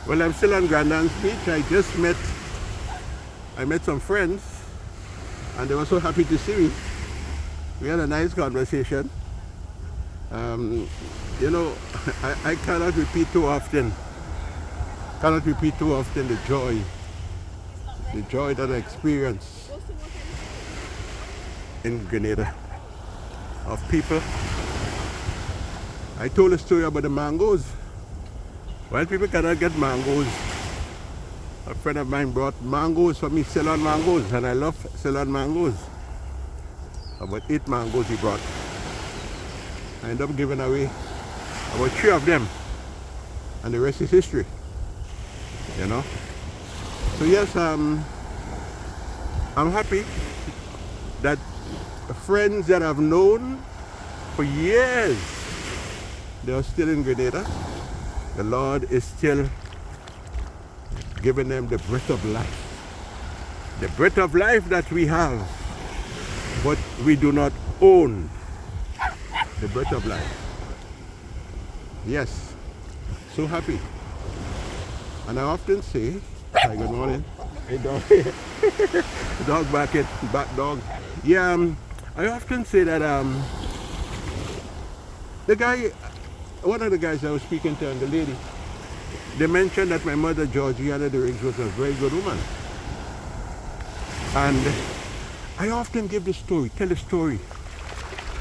Well, I'm still on Grandad's Beach. I met some friends, and they were so happy to see me. We had a nice conversation. Um, you know, I cannot repeat too often. The joy that I experienced in Grenada of people. I told a story about the mangoes. Well, people cannot get mangoes. A friend of mine brought mangoes for me, Ceylon mangoes, and I love Ceylon mangoes. About 8 mangoes he brought. I ended up giving away about 3 of them, and the rest is history. You know. So yes, I'm happy that friends that I've known for years, they are still in Grenada. The Lord is still giving them the breath of life. The breath of life that we have, but we do not own the breath of life. Yes, so happy. And I often say, hi, good morning. Hey, dog. Dog back dog. Yeah, I often say that one of the guys I was speaking to and the lady, they mentioned that my mother, Georgiana de Riggs, was a very good woman. And I often tell the story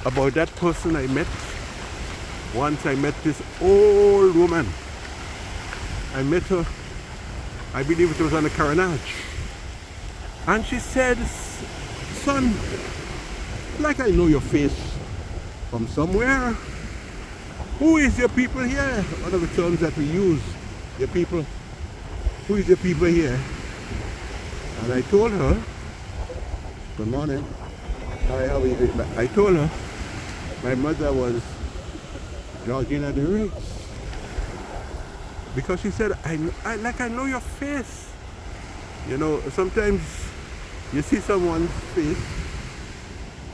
about that person I met. Once I met this old woman. I met her, I believe it was on the Carnage. And she said, son, like I know your face from somewhere. Who is your people here? One of the terms that we use, your people. Who is your people here? And I told her, good morning. Hi, how are you? I told her my mother was Georgina de Riggs. Because she said, I know your face. You know, sometimes you see someone's face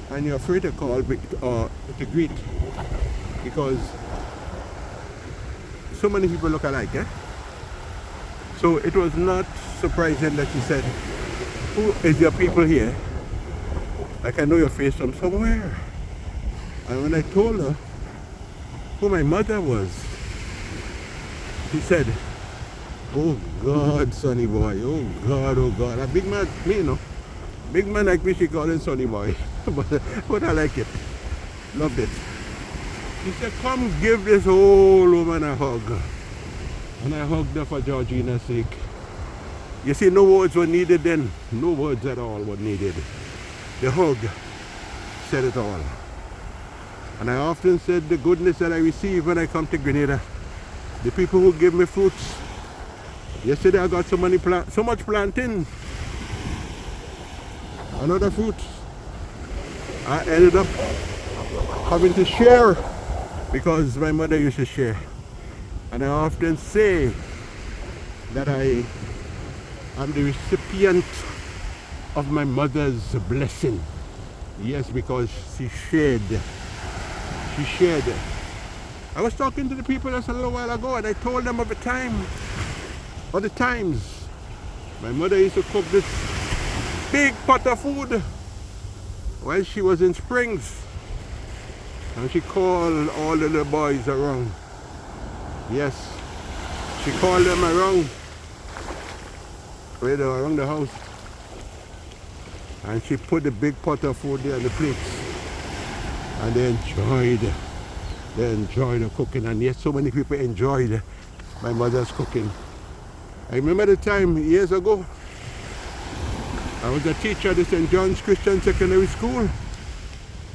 and you're afraid to call or to greet because so many people look alike, eh? So it was not surprising that she said, who is your people here? Like I know your face from somewhere. And when I told her who my mother was, she said, oh God, sonny boy, oh God. A big man, me, you know. Big man like me, she call him sonny boy. but I like it. Loved it. She said, come give this old woman a hug. And I hugged her for Georgina's sake. You see, no words were needed then. No words at all were needed. The hug said it all. And I often said the goodness that I receive when I come to Grenada. The people who give me fruits. Yesterday I got so much plantain. Another fruit. I ended up having to share because my mother used to share. And I often say that I am the recipient of my mother's blessing. Yes, because she shared. She shared. I was talking to the people just a little while ago and I told them of the times my mother used to cook this big pot of food while she was in Springs. And she called all the little boys around. Yes, she called them around the house. And she put the big pot of food there on the plates. And they enjoyed the cooking, and yes, so many people enjoyed my mother's cooking. I remember the time years ago, I was a teacher at the St. John's Christian Secondary School,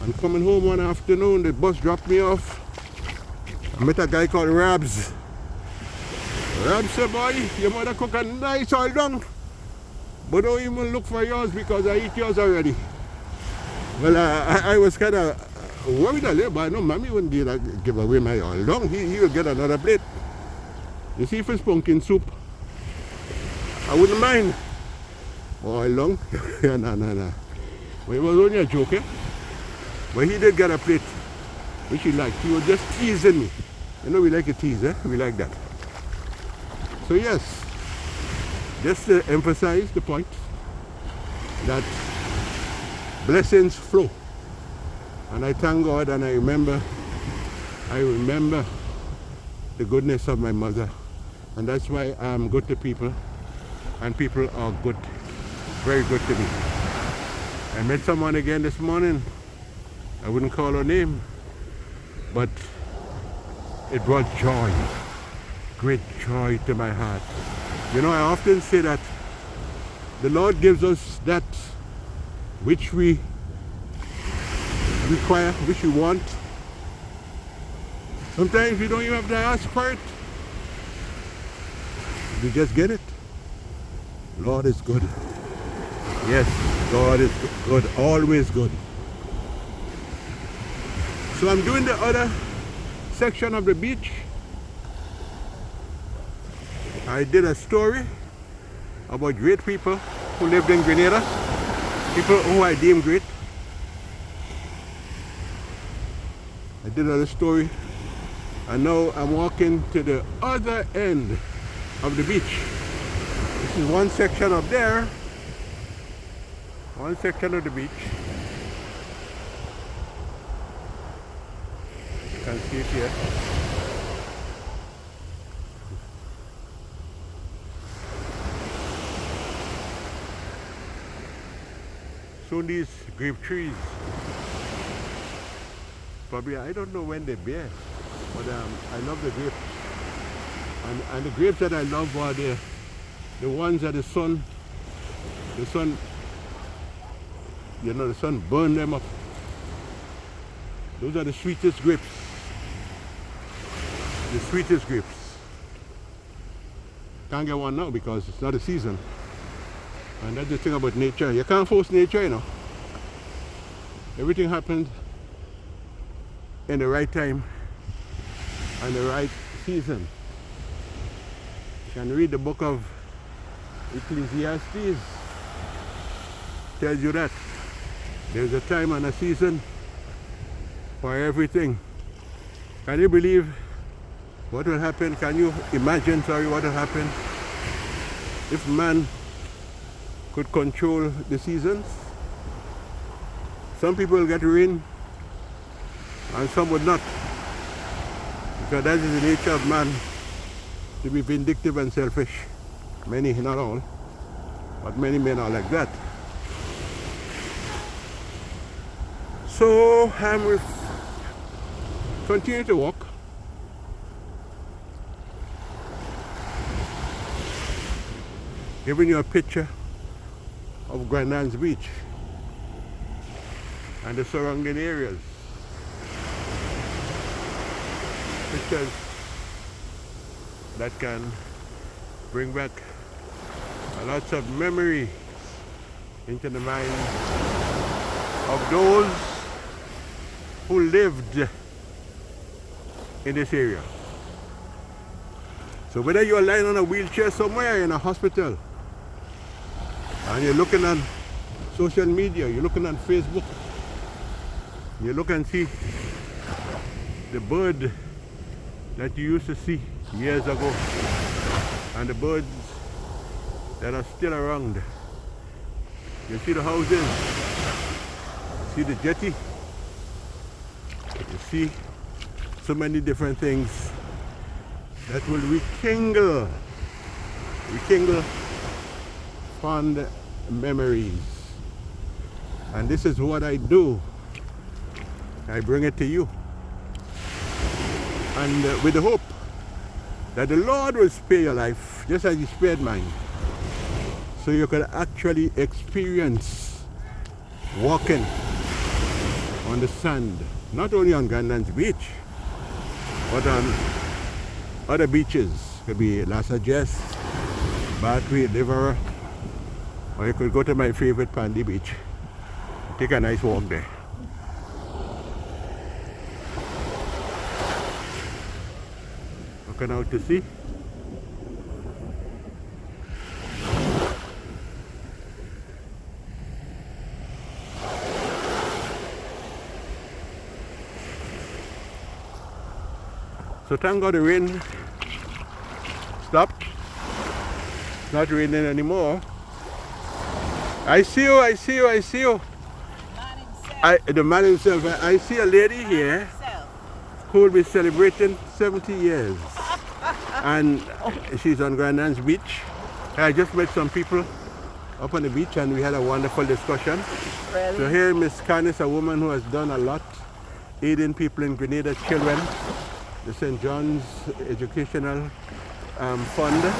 and coming home one afternoon, the bus dropped me off. I met a guy called Rabs. Rabs said, boy, your mother cook a nice oil dung, but don't even look for yours because I eat yours already. Well, I was kind of worried a little, but I know Mommy wouldn't give away my oil dung. He would get another plate. You see, if it's pumpkin soup, I wouldn't mind. Oil dung? Yeah, no. Well, it was only a joke, eh? But he did get a plate, which he liked. He was just teasing me. You know, we like a tease, eh? We like that. So yes, just to emphasize the point that blessings flow. And I thank God, and I remember the goodness of my mother. And that's why I'm good to people, and people are good, very good to me. I met someone again this morning. I wouldn't call her name, but it brought joy, great joy to my heart. You know, I often say that the Lord gives us that which we require, which we want. Sometimes we don't even have to ask for it. We just get it. Lord is good. Yes, God is good, always good. So I'm doing the other section of the beach. I did a story about great people who lived in Grenada, people who I deem great. I did another story, and now I'm walking to the other end of the beach. This is one section up there, one section of the beach. You can see it here. So these grape trees, probably, I don't know when they bear, but I love the grapes. And the grapes that I love are the ones that the sun, you know, the sun burned them up. Those are the sweetest grapes. The sweetest grapes. Can't get one now because it's not a season. And that's the thing about nature. You can't force nature, you know. Everything happened in the right time and the right season. You can read the book of Ecclesiastes. Tells you that there's a time and a season for everything. Can you believe what will happen? Can you imagine, what will happen if man could control the seasons? Some people will get rain and some would not, because that is the nature of man, to be vindictive and selfish. Many, not all, but many men are like that. So I'm continue to walk. Giving you a picture of Grenada's beach and the surrounding areas. Pictures that can bring back lots of memory into the mind of those who lived in this area. So whether you're lying on a wheelchair somewhere in a hospital, and you're looking on social media, you're looking on Facebook, you look and see the bird that you used to see years ago, and the birds that are still around. You see the houses, see the jetty, you see so many different things that will rekindle fond memories. And this is what I do. I bring it to you. And with the hope that the Lord will spare your life just as He spared mine, so you can actually experience walking on the sand, not only on Grenada's beach, but on other beaches. Could be La Sagesse, Battery, Liver, or you could go to my favorite Pandy Beach. Take a nice walk there. Looking out to sea. So thank God the rain stopped. It's not raining anymore. I see you, I see you, I see you. The man himself. I see a lady here who will be celebrating 70 years. And she's on Grenada's beach. I just met some people up on the beach and we had a wonderful discussion. Really? So here Miss Canis, a woman who has done a lot, aiding people in Grenada, children, the St. John's Educational Fund,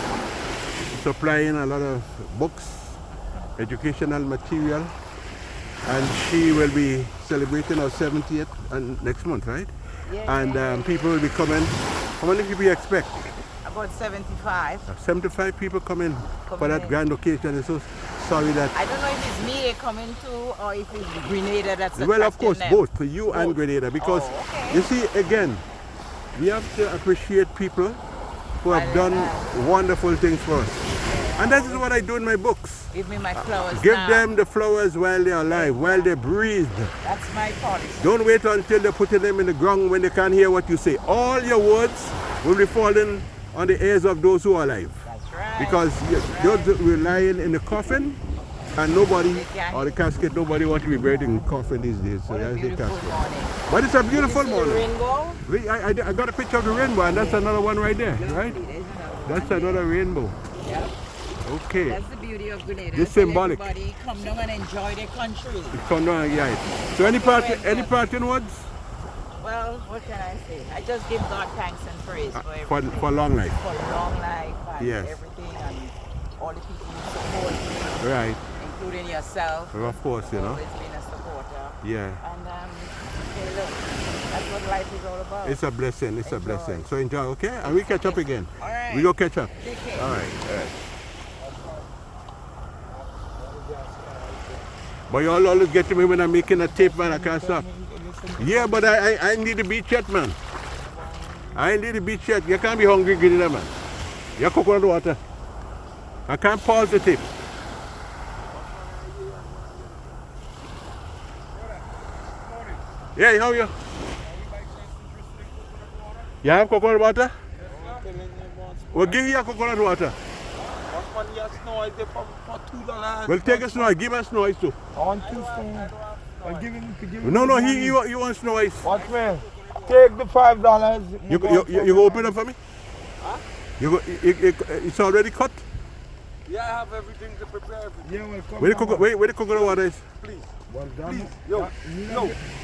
supplying a lot of books, educational material, and she will be celebrating her 70th next month, right? Yeah, and people will be coming. How many people you expect? About 75. 75 people coming for that grand occasion. I'm so sorry that... I don't know if it's me they're coming to or if it's Grenada that's Well, of course, them. both, for you and Grenada, because you see, again, we have to appreciate people who have done wonderful things for us. And that is what I do in my books. Give me my flowers Give now. them the flowers while they're alive, while they breathe. That's my policy. Don't wait until they're putting them in the ground when they can't hear what you say. All your words will be falling on the ears of those who are alive. That's right. Because those relying in the coffin, and nobody, or the casket, nobody wants to be buried in coffin these days. So that's the casket. But it's a beautiful morning. Rainbow? I got a picture of the rainbow, and that's another one right there, right? That's another rainbow. Yeah. Okay. That's the beauty of Grenada. It's symbolic. Everybody come down and enjoy their country. Come down, yeah. So any parting words? Well, what can I say? I just give God thanks and praise for everything. For long life. For long life and Yes. everything and all the people who support me. Right. Including yourself. Well, of course, you know. Always been a supporter. Yeah. And hey, look, that's what life is all about. It's a blessing. It's a blessing. So enjoy, okay? And we catch up again. All right. We go catch up. Take care. All right. All right. But you all always get to me when I'm making a tape, man. I can't stop. Yeah, but I need the beach yet, man. I need the beach yet. You can't be hungry, Grenada, man. You coconut water. I can't pause the tape. Yeah, how are you? You have coconut water? Well, give you a coconut water. Well, take a snow ice. Give me a snow ice too. I want 2 spoons. I'll give him. No, he wants snow ice. Watch me. Take the $5. You go open up for me? Huh? It's already cut? Yeah, I have everything to prepare. Yeah, well, come Where the coconut water is? Please. Please. Yo, hey,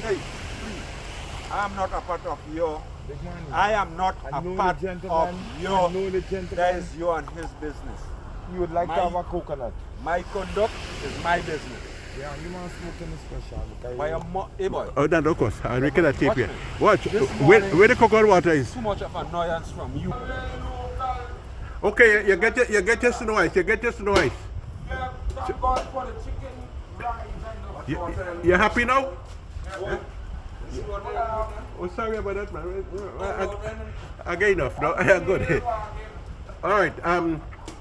please. I am not a part of your... I am not a part of your... That is you and his business. You would like to have a coconut. My conduct is my business. Yeah, you want smoking special. Hey boy. Oh, that of course. I'm making a tape here. Watch. Where the coconut water is? Too much of annoyance from you. Okay, you get your snow ice. You get your snow ice. You happy now? Yeah. Oh, sorry about that, man. I get enough. No, yeah, good. All right.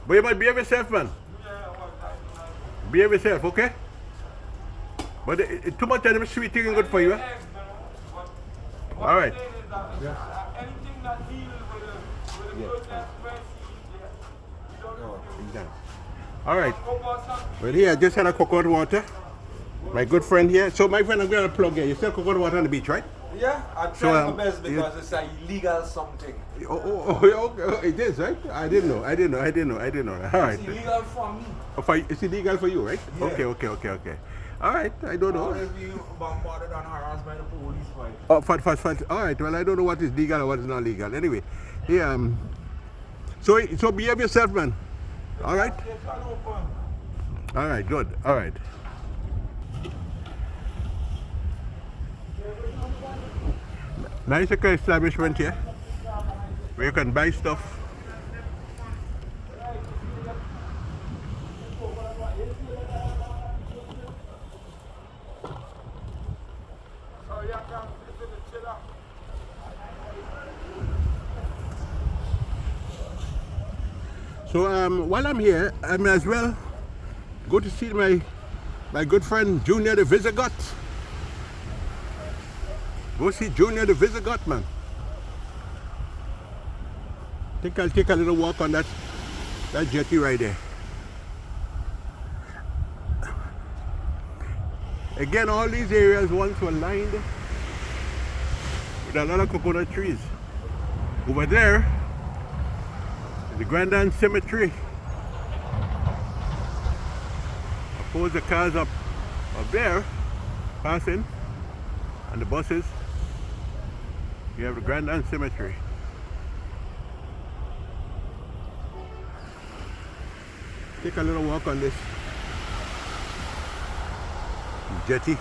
But you might behave yourself, man. Behave yourself, okay? But too much of them sweet thing is good for you. Eh? All right. Anything that deals with the all right. Well, here I just had a coconut water. My good friend here. So my friend, I'm going to plug here. You sell coconut water on the beach, right? Yeah, I try my best because it's an illegal something. Okay. It is, right? I didn't know. All right. It's illegal for me. It's illegal for you, right? Yeah. Okay. All right, I don't know. Always be bombarded and harassed by the police, right? Oh, fast. All right, well, I don't know what is legal or what is not legal. Anyway, yeah. So behave yourself, man. All right? All right, good. All right. Nice establishment here where you can buy stuff. So while I'm here, I may as well go to see my good friend Junior the Visigoth. Go see Junior the Visigoth, man. I think I'll take a little walk on that jetty right there. Again, all these areas once were lined with a lot of coconut trees. Over there is the GRENADA Cemetery. Of course, the cars up there passing and the buses. You have the GRENADA Cemetery. Take a little walk on this jetty.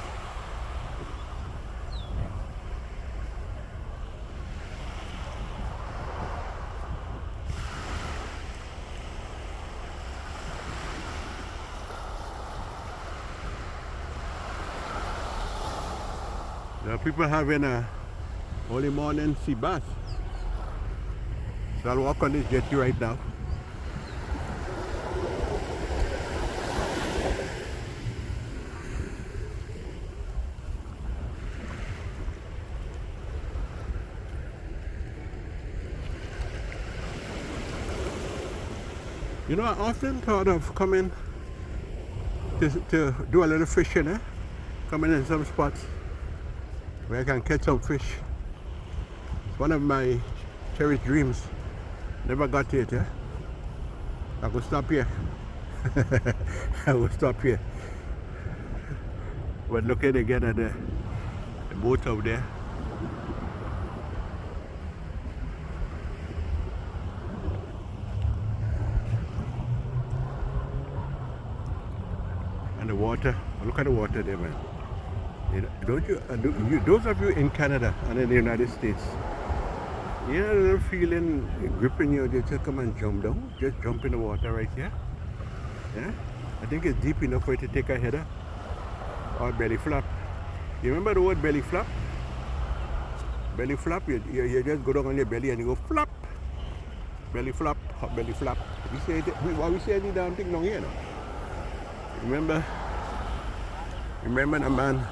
There are people having a early morning sea bath. So I'll walk on this jetty right now. You know, I often thought of coming to do a little fishing, coming in some spots where I can catch some fish. It's one of my cherished dreams. Never got to it, I will stop here. I will stop here. But looking again at the boat out there. And the water, look at the water there, man. Don't you, those of you in Canada and in the United States, you know a little feeling gripping you, just come and jump down, just jump in the water right here. Yeah? I think it's deep enough for you to take a header or belly flap. You remember the word belly flap? Belly flap, you just go down on your belly and you go flap. Belly flap, hot belly flap. We say any damn thing down here, no? Remember the man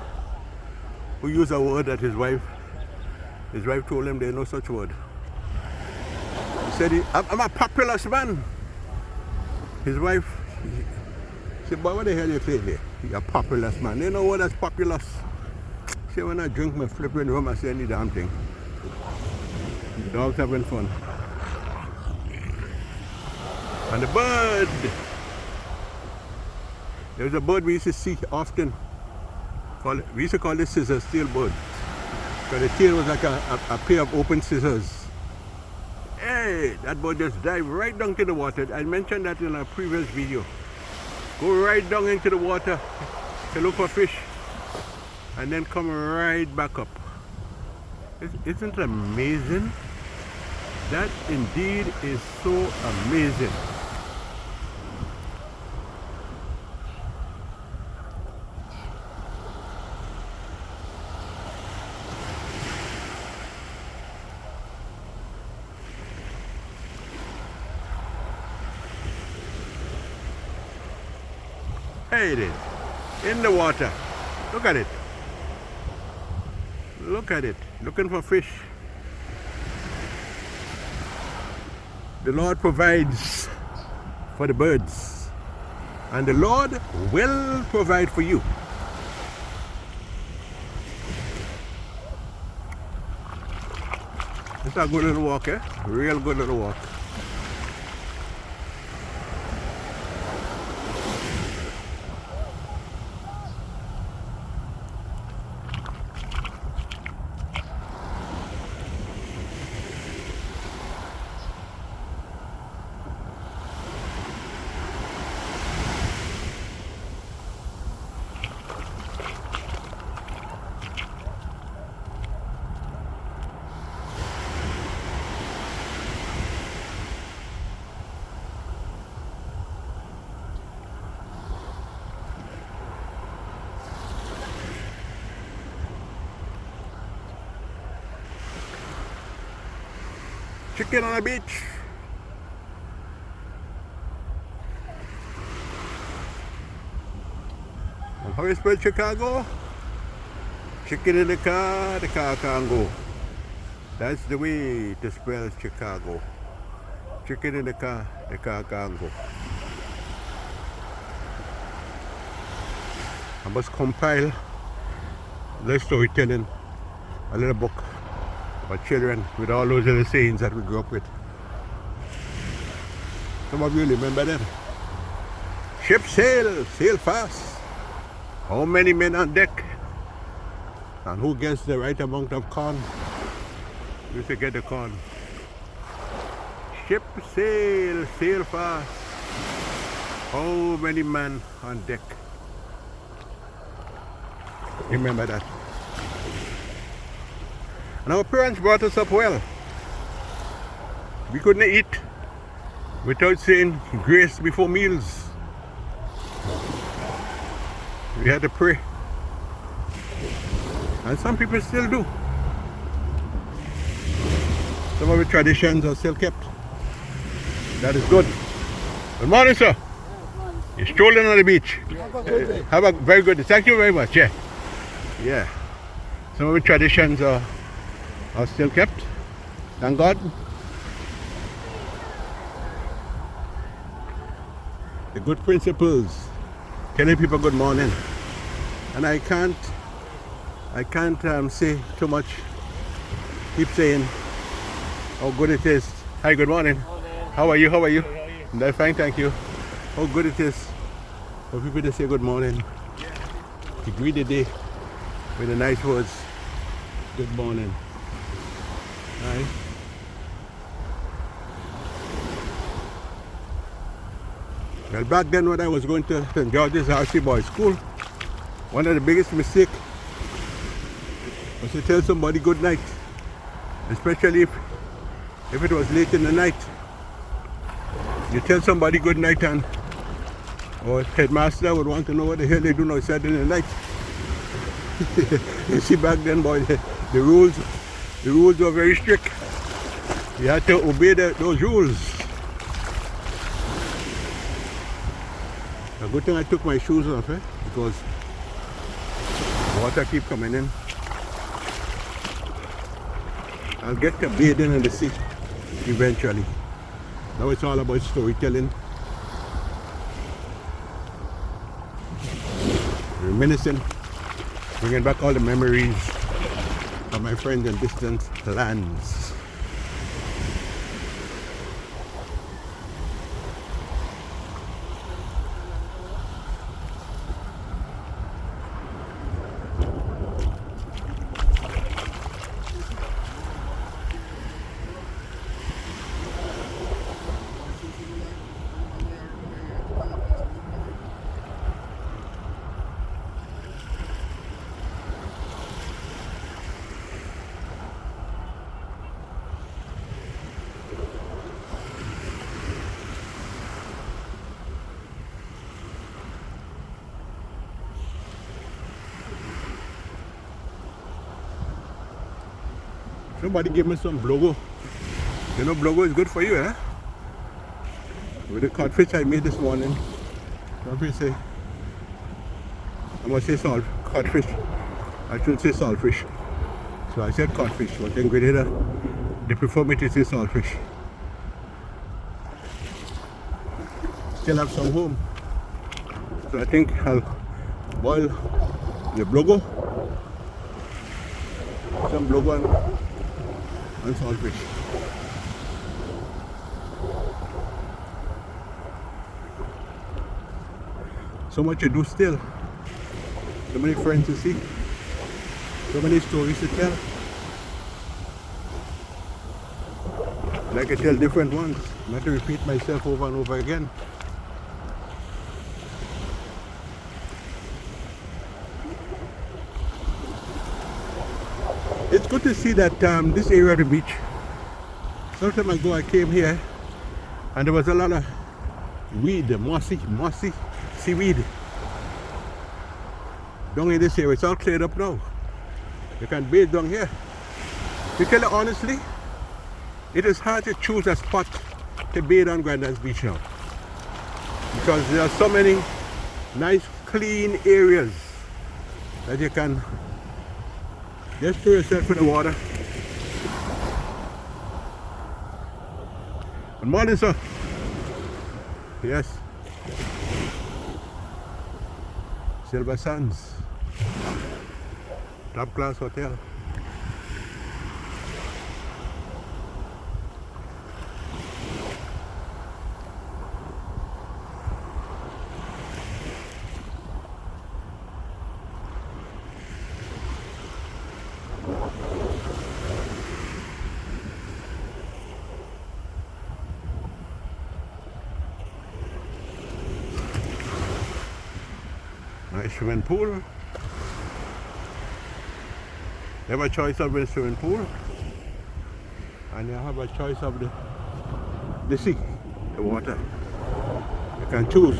who used a word that his wife told him there's no such word. He said, I'm a populous man. His wife said, boy, what the hell you saying there? You're a populous man. You know what that's populous? He said, when I drink my flipping rum, I say any damn thing. The dog's having fun. And the bird. There's a bird we used to see often. We used to call it scissors tail bird. Because the tail was like a pair of open scissors. Hey, that bird just dived right down to the water. I mentioned that in a previous video. Go right down into the water to look for fish. And then come right back up. Isn't it amazing? That indeed is so amazing. There it is, in the water. Look at it. Look at it, looking for fish. The Lord provides for the birds, and the Lord will provide for you. It's a good little walk, Real good little walk. Chicken on the beach. And how you spell Chicago? Chicken in the car can't go. That's the way to spell Chicago. Chicken in the car can't go. I must compile little storytelling, a little book for children with all those little sayings that we grew up with. Some of you remember them. Ship sail, sail fast. How many men on deck? And who gets the right amount of corn? You should get the corn. Ship sail, sail fast. How many men on deck? Remember that. And our parents brought us up well. We couldn't eat without saying grace before meals. We had to pray. And some people still do. Some of the traditions are still kept. That is good. Good morning, sir. You're strolling on the beach. Have a good day. Have a very good day. Thank you very much. Yeah. Yeah. Some of the traditions are still kept. Thank God. The good principles. Telling people good morning. And I can't say too much. Keep saying how good it is. Hi, good morning. How are you? How are you? I'm fine, thank you. How good it is for people to say good morning. To greet the day with the nice words. Good morning. Right? Well, back then when I was going to St. George's RC Boys School, one of the biggest mistakes was to tell somebody good night, especially if it was late in the night. You tell somebody good night and or headmaster would want to know what the hell they do outside in the night. You see, back then, boy, the rules were very strict. You had to obey those rules. A good thing I took my shoes off, because water keep coming in. I'll get to bathing in the sea eventually. Now it's all about storytelling, reminiscing, bringing back all the memories of my friends in distant lands. Somebody give me some blogo. You know blogo is good for you, eh? With the codfish I made this morning. Somebody say, I must say salt, codfish. I shouldn't say saltfish. So I said codfish, but in Grenada, they prefer me to say saltfish. Still have some home. So I think I'll boil the blogo, some blogo and saltfish. So much to do still. So many friends to see. So many stories to tell. And I can tell different ones. Not to repeat myself over and over again. It's good to see that this area of the beach. Some time ago I came here and there was a lot of weed, mossy seaweed. Down in this area, it's all cleared up now. You can bathe down here. To tell you honestly, it is hard to choose a spot to bathe on Grenada's beach now. Because there are so many nice clean areas that you can just throw yourself in the water. Good morning, sir. Yes. Silver Sands. Top class hotel. Nice swimming pool. You have a choice of the swimming pool, and you have a choice of the sea, the water. You can choose.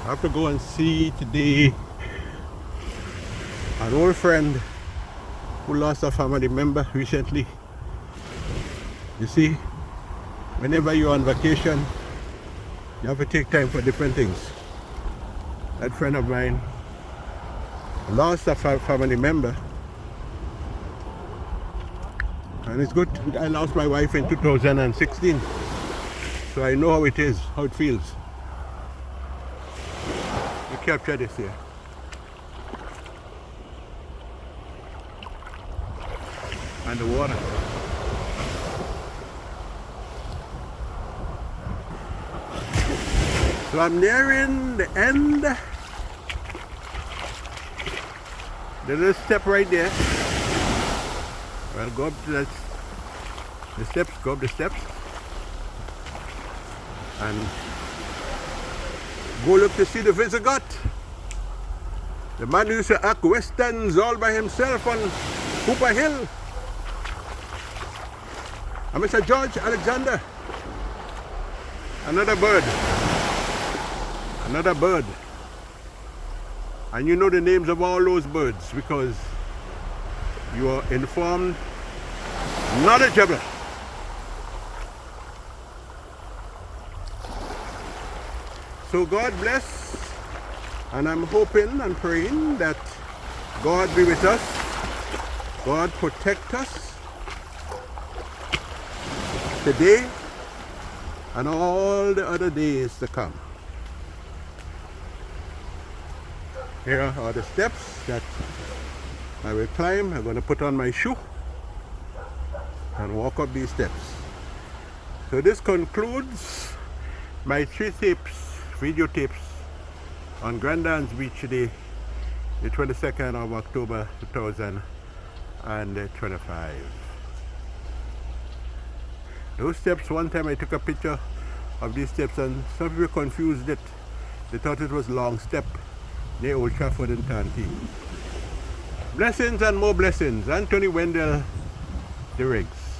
I have to go and see today an old friend who lost a family member recently. You see, whenever you're on vacation, you have to take time for different things. That friend of mine lost a family member, and it's good. I lost my wife in 2016, so I know how it is, how it feels. You capture this here. And the water. So I'm nearing the end. There's a step right there. Well, go up to the steps, go up the steps. And go look to see the Visigoth. The man who used to act westerns all by himself on Cooper Hill. And Mr. George Alexander. Another bird. Another bird. And you know the names of all those birds because you are informed, knowledgeable. So God bless, and I'm hoping and praying that God be with us, God protect us today and all the other days to come. Here are the steps that I will climb. I'm going to put on my shoe and walk up these steps. So this concludes my 3 tapes, video tapes on Grand Beach today, the 22nd of October 2025. Those steps, one time I took a picture of these steps and some people confused it. They thought it was long step near Old Trafford and Tanti. Blessings and more blessings. Anthony Wendell, The Rigs.